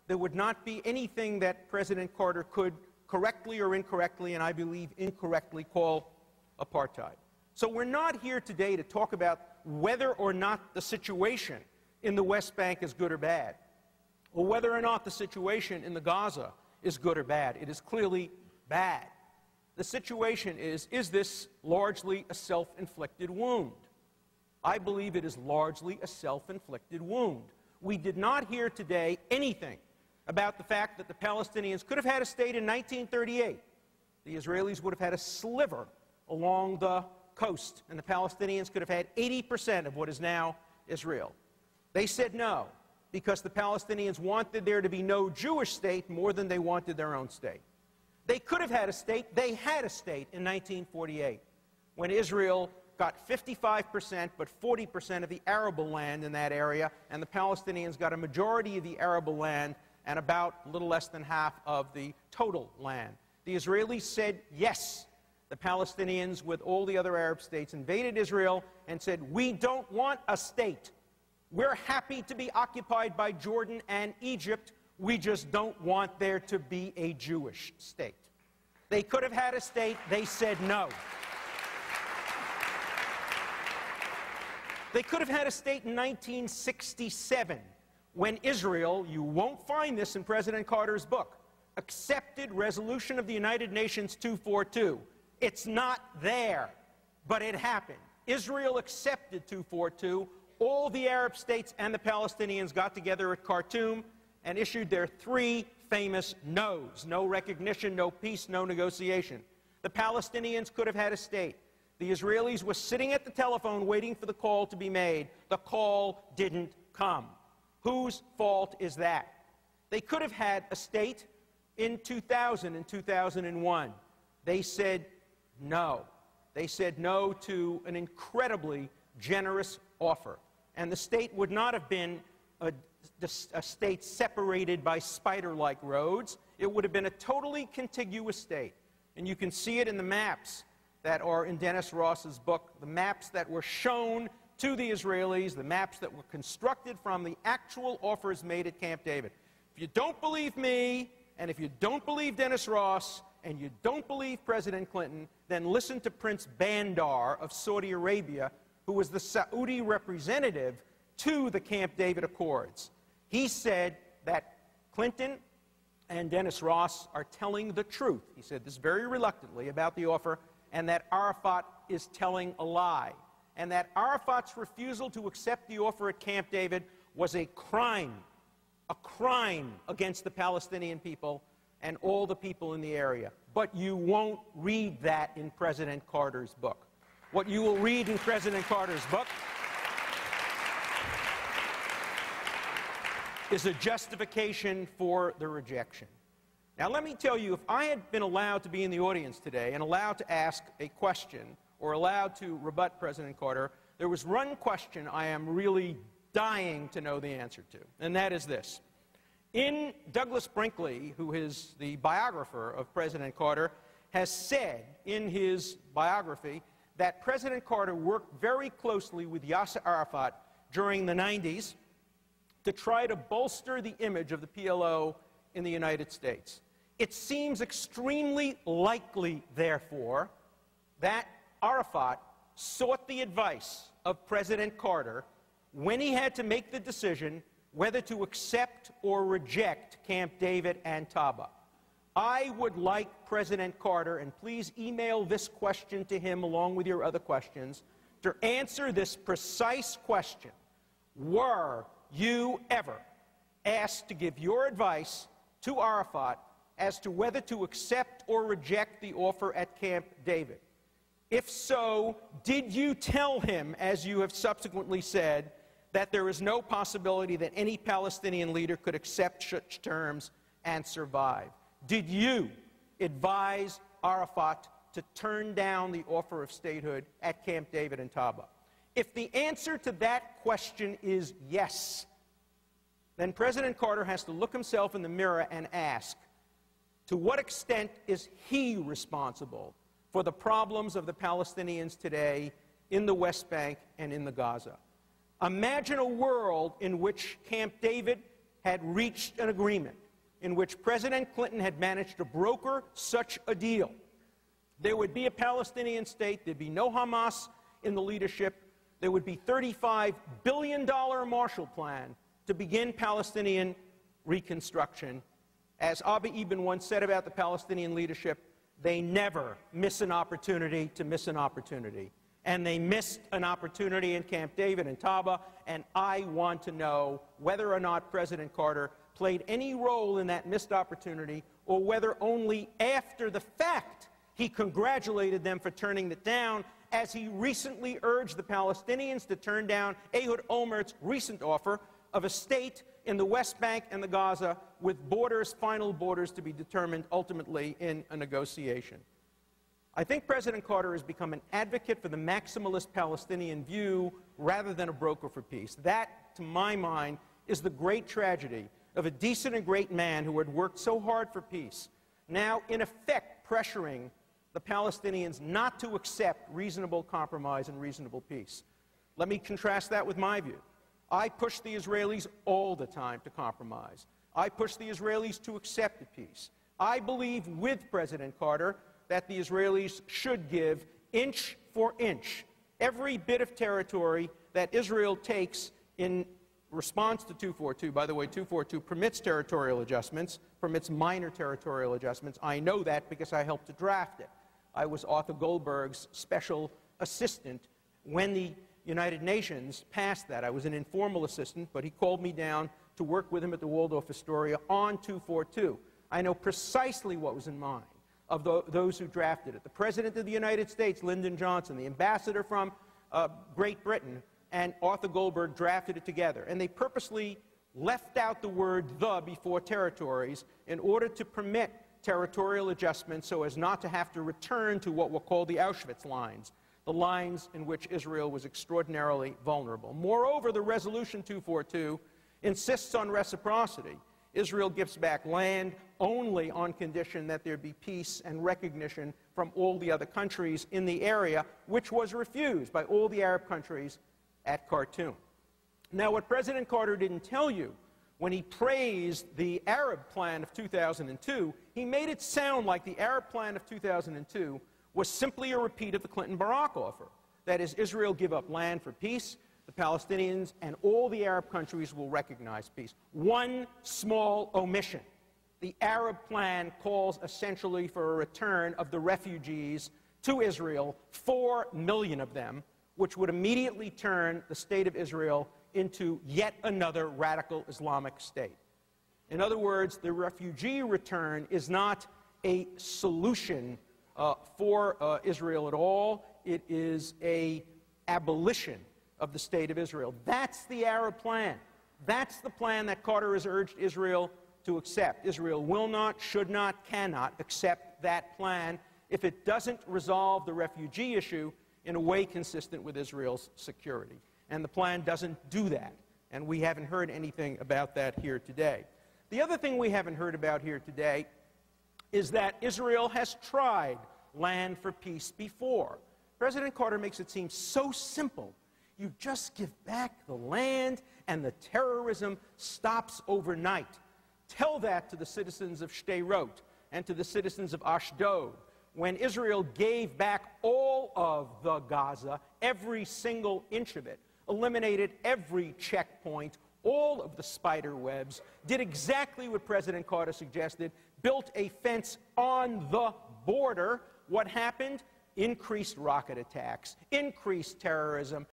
there would not be anything that President Carter could correctly or incorrectly, and I believe incorrectly, call apartheid. So we're not here today to talk about whether or not the situation in the West Bank is good or bad, or whether or not the situation in the Gaza is good or bad. It is clearly bad. The situation is this largely a self-inflicted wound? I believe it is largely a self-inflicted wound. We did not hear today anything about the fact that the Palestinians could have had a state in 1938. The Israelis would have had a sliver along the coast, and the Palestinians could have had 80% of what is now Israel. They said no, because the Palestinians wanted there to be no Jewish state more than they wanted their own state. They could have had a state. They had a state in 1948, when Israel got 55%, but 40% of the arable land in that area, and the Palestinians got a majority of the arable land and about a little less than half of the total land. The Israelis said yes. The Palestinians, with all the other Arab states, invaded Israel and said, we don't want a state. We're happy to be occupied by Jordan and Egypt. We just don't want there to be a Jewish state. They could have had a state. They said no. They could have had a state in 1967, when Israel, you won't find this in President Carter's book, accepted resolution of the United Nations 242. It's not there, but it happened. Israel accepted 242. All the Arab states and the Palestinians got together at Khartoum and issued their three famous no's: no recognition, no peace, no negotiation. The Palestinians could have had a state. The Israelis were sitting at the telephone waiting for the call to be made. The call didn't come. Whose fault is that? They could have had a state in 2000 and 2001. They said no. They said no to an incredibly generous offer. And the state would not have been a state separated by spider-like roads. It would have been a totally contiguous state. And you can see it in the maps that are in Dennis Ross's book, the maps that were shown to the Israelis, the maps that were constructed from the actual offers made at Camp David. If you don't believe me, and if you don't believe Dennis Ross, and you don't believe President Clinton, then listen to Prince Bandar of Saudi Arabia, who was the Saudi representative to the Camp David Accords. He said that Clinton and Dennis Ross are telling the truth. He said this very reluctantly about the offer, and that Arafat is telling a lie, and that Arafat's refusal to accept the offer at Camp David was a crime against the Palestinian people and all the people in the area. But you won't read that in President Carter's book. What you will read in President Carter's book is a justification for the rejection. Now, let me tell you, if I had been allowed to be in the audience today and allowed to ask a question or allowed to rebut President Carter, there was one question I am really dying to know the answer to, and that is this. Douglas Brinkley, who is the biographer of President Carter, has said in his biography that President Carter worked very closely with Yasser Arafat during the 90s to try to bolster the image of the PLO in the United States. It seems extremely likely, therefore, that Arafat sought the advice of President Carter when he had to make the decision whether to accept or reject Camp David and Taba. I would like President Carter, and please email this question to him along with your other questions, to answer this precise question. Were you ever asked to give your advice to Arafat as to whether to accept or reject the offer at Camp David? If so, did you tell him, as you have subsequently said, that there is no possibility that any Palestinian leader could accept such terms and survive? Did you advise Arafat to turn down the offer of statehood at Camp David and Taba? If the answer to that question is yes, then President Carter has to look himself in the mirror and ask, to what extent is he responsible for the problems of the Palestinians today in the West Bank and in the Gaza? Imagine a world in which Camp David had reached an agreement in which President Clinton had managed to broker such a deal, there would be a Palestinian state, there'd be no Hamas in the leadership, there would be $35 billion Marshall Plan to begin Palestinian reconstruction. As Abba Eban once said about the Palestinian leadership, they never miss an opportunity to miss an opportunity. And they missed an opportunity in Camp David and Taba, and I want to know whether or not President Carter played any role in that missed opportunity, or whether only after the fact he congratulated them for turning it down, as he recently urged the Palestinians to turn down Ehud Olmert's recent offer of a state in the West Bank and the Gaza with borders, final borders, to be determined ultimately in a negotiation. I think President Carter has become an advocate for the maximalist Palestinian view rather than a broker for peace. That, to my mind, is the great tragedy of a decent and great man who had worked so hard for peace, now in effect pressuring the Palestinians not to accept reasonable compromise and reasonable peace. Let me contrast that with my view. I push the Israelis all the time to compromise. I push the Israelis to accept a peace. I believe with President Carter that the Israelis should give, inch for inch, every bit of territory that Israel takes in response to 242. By the way, 242 permits territorial adjustments, permits minor territorial adjustments. I know that because I helped to draft it. I was Arthur Goldberg's special assistant when the United Nations passed that. I was an informal assistant, but he called me down to work with him at the Waldorf Astoria on 242. I know precisely what was in mind of those who drafted it. The President of the United States, Lyndon Johnson, the ambassador from Great Britain, and Arthur Goldberg drafted it together. And they purposely left out the word "the" before territories in order to permit territorial adjustments so as not to have to return to what were called the Auschwitz lines, the lines in which Israel was extraordinarily vulnerable. Moreover, the Resolution 242 insists on reciprocity. Israel gives back land only on condition that there be peace and recognition from all the other countries in the area, which was refused by all the Arab countries at Khartoum. Now, what President Carter didn't tell you when he praised the Arab plan of 2002, he made it sound like the Arab plan of 2002 was simply a repeat of the Clinton-Barack offer. That is, Israel give up land for peace, the Palestinians and all the Arab countries will recognize peace. One small omission. The Arab plan calls essentially for a return of the refugees to Israel, 4 million of them, which would immediately turn the state of Israel into yet another radical Islamic state. In other words, the refugee return is not a solution for Israel at all. It is an abolition of the state of Israel. That's the Arab plan. That's the plan that Carter has urged Israel to accept. Israel will not, should not, cannot accept that plan if it doesn't resolve the refugee issue in a way consistent with Israel's security. And the plan doesn't do that. And we haven't heard anything about that here today. The other thing we haven't heard about here today is that Israel has tried land for peace before. President Carter makes it seem so simple. You just give back the land and the terrorism stops overnight. Tell that to the citizens of Sderot and to the citizens of Ashdod. When Israel gave back all of the Gaza, every single inch of it, eliminated every checkpoint, all of the spider webs, did exactly what President Carter suggested, built a fence on the border. What happened? Increased rocket attacks, increased terrorism,